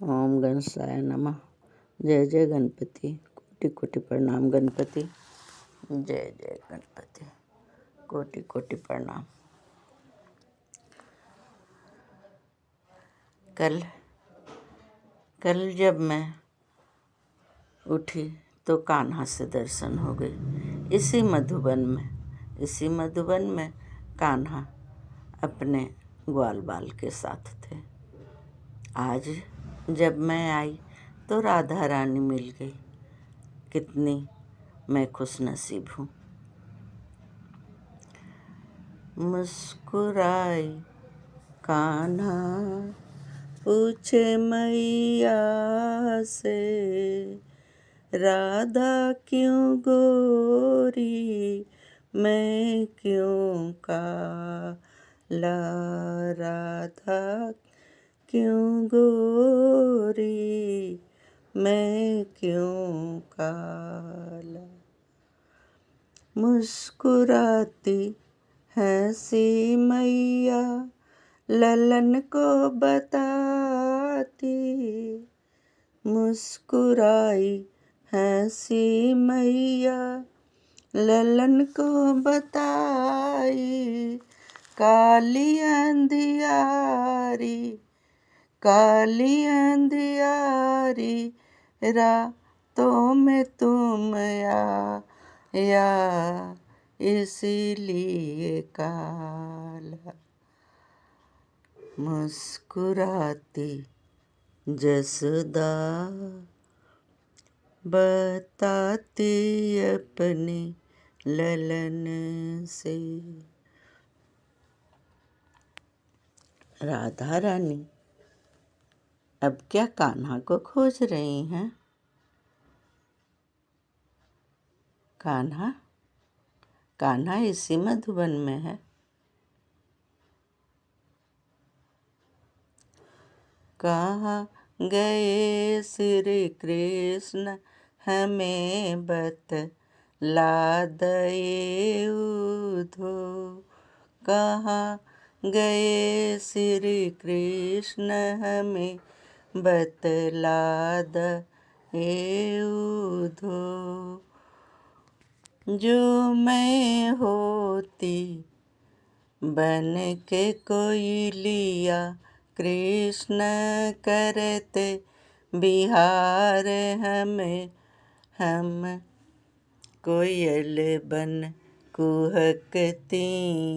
ओम गणेशाय नमः। जय जय गणपति। कोटि कोटि प्रणाम गणपति। जय जय गणपति। कोटि कोटि प्रणाम। कल जब मैं उठी तो कान्हा से दर्शन हो गई। इसी मधुबन में कान्हा अपने ग्वाल बाल के साथ थे। आज जब मैं आई तो राधा रानी मिल गई। कितनी मैं खुश नसीब हूँ। मुस्कुराई कान्हा पूछे मैया से, राधा क्यों गोरी मैं क्यों काला, राधा क्यों गोरी मैं क्यों काला। मुस्कुराती हंसी मैया ललन को बताती, मुस्कुराई हंसी मैया ललन को बताई। काली अंधियारी रातों में तुम आया, इसीलिए काला। मुस्कुराती जसोदा बताती अपने ललन से। राधा रानी अब क्या कान्हा को खोज रही हैं? कान्हा इसी मधुबन में है। कहाँ गए श्री कृष्ण हमें बतला दए उधो। कहाँ गए श्री कृष्ण हमें बतला दए उधो। जो मैं होती बन के कोयलिया, कृष्ण करते बिहार हम कोयल बन कुहकती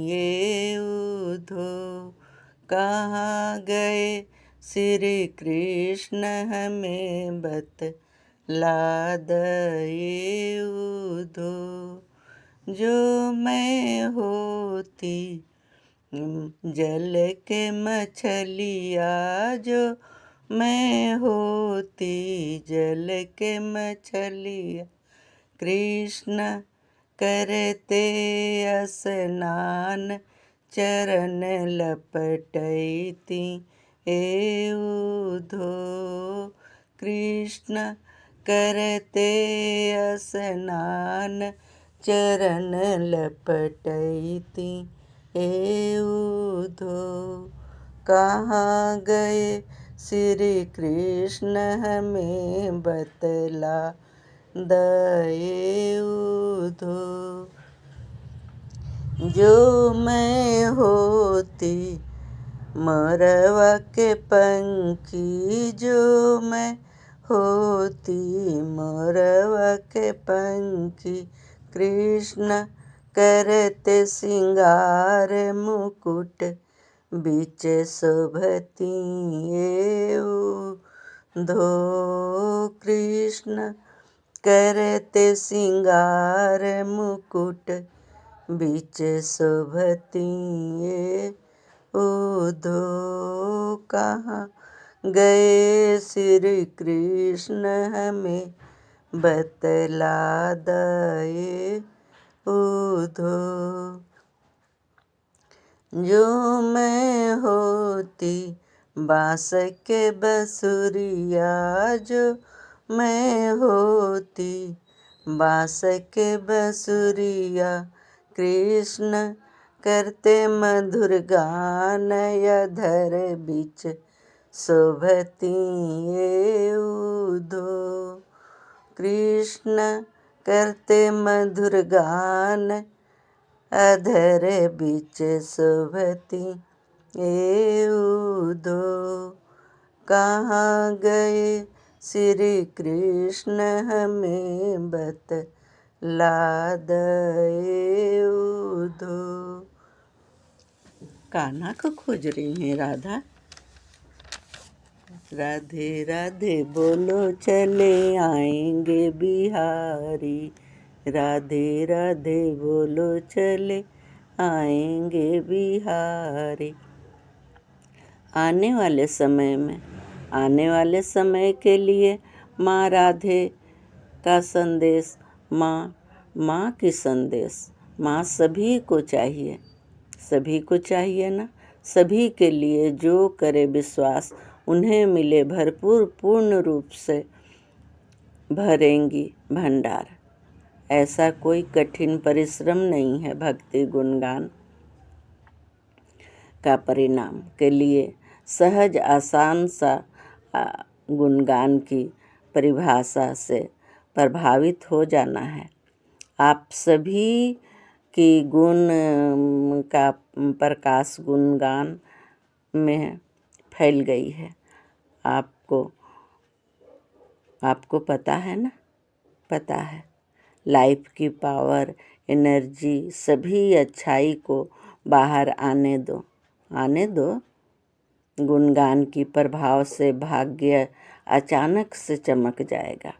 ये उधो। कहाँ गए श्री कृष्ण हमें बतला दए उधो। जो मैं होती जल के मछलिया, जो मैं होती जल के मछलिया, कृष्ण करते स्नान चरण लपटती ए उधो। कृष्ण करते स्नान चरण लपटती ए उधो। कहाँ गए श्री कृष्ण हमें बतला दए उधो। जो मैं होती मोरवा के पंखी, जो मैं होती मोरवा के पंखी, कृष्ण करते सिंगार मुकुट बीच शोभती ए उधो। कृष्ण करते सिंगार मुकुट बीच शोभती ए उधो। कहाँ गए श्री कृष्ण हमें बतला दए उधो। जो मैं होती बांस के बसुरिया, जो मैं होती बांस के बसुरिया, कृष्ण करते मधुर गान अधर बीच शोभती एउधो। कृष्ण करते मधुर गान अधर बीच शोभती एउधो। कहाँ गए श्री कृष्ण हमें बतला दो। कान्हा को खोज रही हैं राधा। राधे राधे बोलो चले आएंगे बिहारी। राधे राधे बोलो चले आएंगे बिहारी। आने वाले समय के लिए माँ राधे का संदेश, माँ की संदेश, माँ सभी को चाहिए ना। सभी के लिए जो करे विश्वास, उन्हें मिले भरपूर पूर्ण रूप से भरेंगी भंडार। ऐसा कोई कठिन परिश्रम नहीं है भक्ति गुणगान का परिणाम के लिए सहज आसान सा गुणगान की परिभाषा से प्रभावित हो जाना है। आप सभी की गुण का प्रकाश गुणगान में फैल गई है। आपको पता है ना? पता है। लाइफ की पावर, एनर्जी, सभी अच्छाई को बाहर आने दो। गुणगान की प्रभाव से भाग्य अचानक से चमक जाएगा।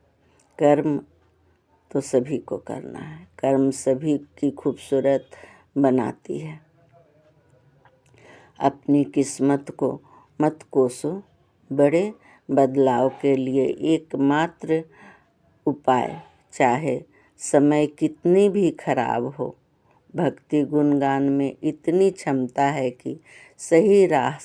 कर्म तो सभी को करना है। कर्म सभी की खूबसूरत बनाती है। अपनी किस्मत को मत कोसो। बड़े बदलाव के लिए एकमात्र उपाय, चाहे समय कितनी भी खराब हो, भक्ति गुणगान में इतनी क्षमता है कि सही राह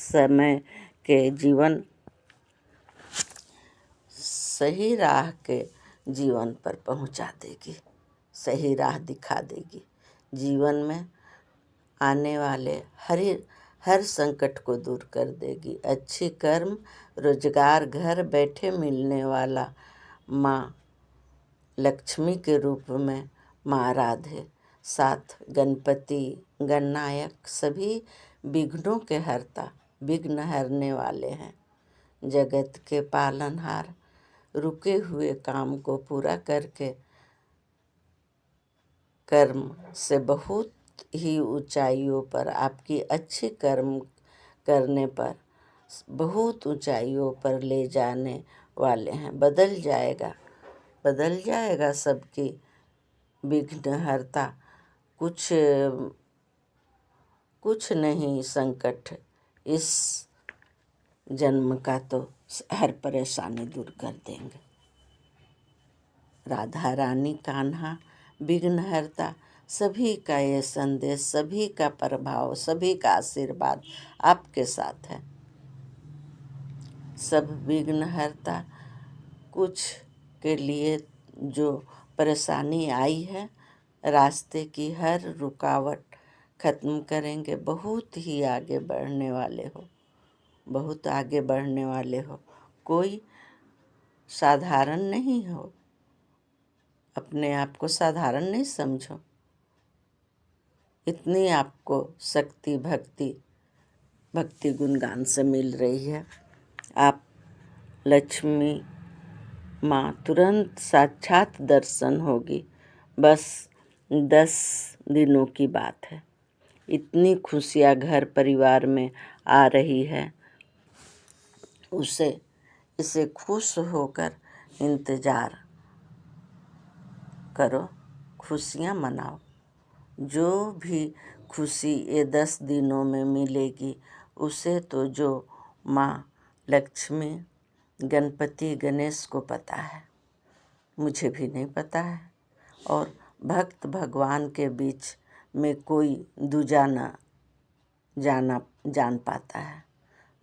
के जीवन पर पहुंचा देगी, सही राह दिखा देगी। जीवन में आने वाले हर संकट को दूर कर देगी। अच्छी कर्म, रोजगार, घर बैठे मिलने वाला माँ लक्ष्मी के रूप में माँ राधे, साथ गणपति, गणनायक सभी विघ्नों के विघ्न हरने वाले हैं। जगत के पालनहार रुके हुए काम को पूरा करके कर्म से बहुत ही ऊंचाइयों पर, आपकी अच्छी कर्म करने पर बहुत ऊंचाइयों पर ले जाने वाले हैं। बदल जाएगा सबकी विघ्नहर्ता। कुछ नहीं संकट इस जन्म का तो हर परेशानी दूर कर देंगे। राधा रानी, कान्हा, विघ्नहर्ता, सभी का ये संदेश, सभी का प्रभाव, सभी का आशीर्वाद आपके साथ है। सब विघ्नहर्ता, कुछ के लिए जो परेशानी आई है, रास्ते की हर रुकावट खत्म करेंगे। बहुत ही आगे बढ़ने वाले हो। कोई साधारण नहीं हो। अपने आप को साधारण नहीं समझो। इतनी आपको शक्ति भक्ति गुणगान से मिल रही है। आप लक्ष्मी माँ तुरंत साक्षात दर्शन होगी। बस 10 दिनों की बात है। इतनी खुशियाँ घर परिवार में आ रही है, इसे खुश होकर इंतज़ार करो, खुशियाँ मनाओ। जो भी खुशी ये 10 दिनों में मिलेगी, उसे तो जो माँ लक्ष्मी, गणपति, गणेश को पता है, मुझे भी नहीं पता है। और भक्त भगवान के बीच में कोई दूजा न जान पाता है।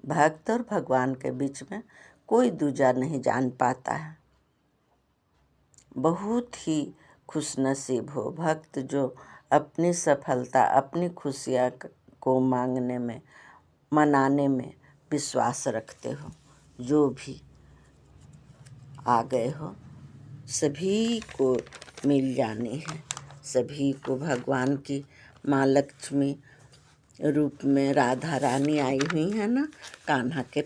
भक्त और भगवान के बीच में कोई दूजा नहीं जान पाता है। बहुत ही खुशनसीब हो भक्त जो अपनी सफलता, अपनी खुशियाँ को मनाने में विश्वास रखते हो, जो भी आ गए हो, सभी को मिल जानी है। सभी को भगवान की माँ लक्ष्मी रूप में राधा रानी आई हुई है ना, कान्हा के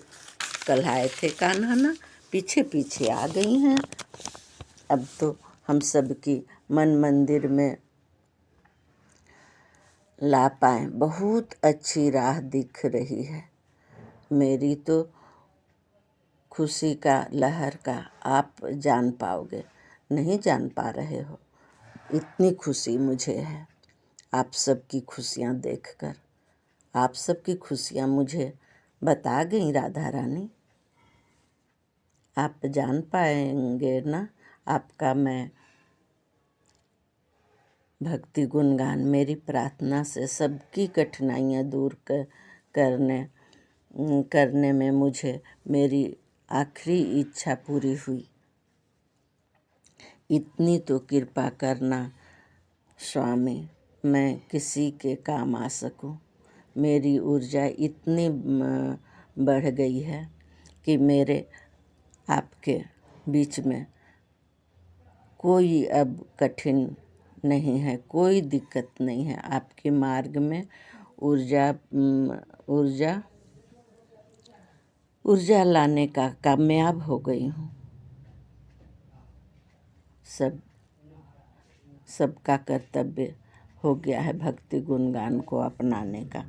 कल्हाए थे कान्हा ना, पीछे पीछे आ गई हैं। अब तो हम सब की मन मंदिर में ला पाएँ, बहुत अच्छी राह दिख रही है। मेरी तो खुशी का लहर का आप जान पाओगे, नहीं जान पा रहे हो, इतनी खुशी मुझे है आप सबकी खुशियाँ देखकर। आप सबकी खुशियाँ मुझे बता गई राधा रानी। आप जान पाएंगे ना, आपका मैं भक्ति गुणगान, मेरी प्रार्थना से सबकी कठिनाइयाँ दूर करने में मुझे मेरी आखिरी इच्छा पूरी हुई। इतनी तो कृपा करना स्वामी, मैं किसी के काम आ सकूं। मेरी ऊर्जा इतनी बढ़ गई है कि मेरे आपके बीच में कोई अब कठिन नहीं है, कोई दिक्कत नहीं है। आपके मार्ग में ऊर्जा ऊर्जा लाने का कामयाब हो गई हूँ। सबका कर्तव्य हो गया है भक्ति गुणगान को अपनाने का।